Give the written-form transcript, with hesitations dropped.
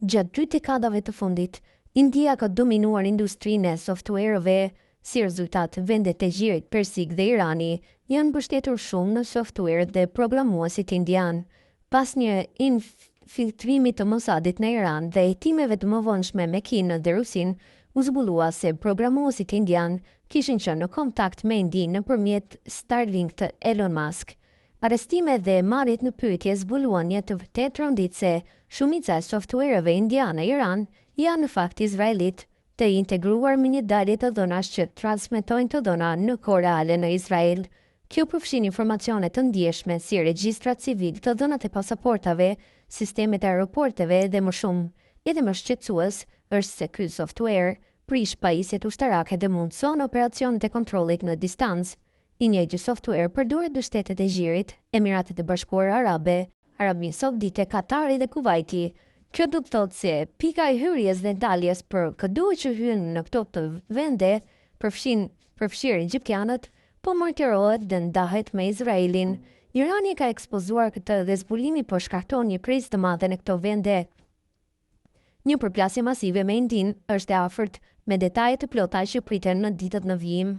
Gjatë 2 dekadave të fundit, India ka dominuar industrinë e softwareve. Si rezultat, vendet e Gjirit Persik dhe Irani janë mbështetur shumë në software dhe programuesit indian. Pas një infiltrimi të Mossadit në Iran dhe hetimeve të mëvonshme me Kinën dhe Rusin, u zbulua se programuesit indian kishin qenë në kontakt me Indinë nëpërmjet Starlink të Elon Musk. Arrestime dhe marrjet në pyetje zbuluan një të vërtetë rëndit se shumica e softwareve indiane në Iran janë në fakt izraelit, të integruar me një dalje të dhonash që transmetojnë të dhona në kohë reale në Izrael. Kjo përfshin informacione të ndjeshme si regjistrat civil të dhënat e pasaportave, sistemet e aeroporteve dhe më shumë. Edhe më shqetësues është se ky software prish pajisjet ushtarake dhe mundson operacionet e kontrollit në distancë. I njëjti software përdoret në Shtetet e Gjirit, Emiratet e Bashkuara Arabe, Arabinë Saudite, Katari dhe Kuvaiti. Kjo do të thotë se pika e hyrjes dhe daljes për këdo që hyn në këto të vende përfshirë egjiptianët, po martirohet dhe ndahet me Izraelin. Irani ka ekspozuar këtë dhe zbulimi po shkakton një krizë të madhe në këto vende. Një përplasje masive me Indinë është e afërt, me detaje të plota që priten në ditët në vijim.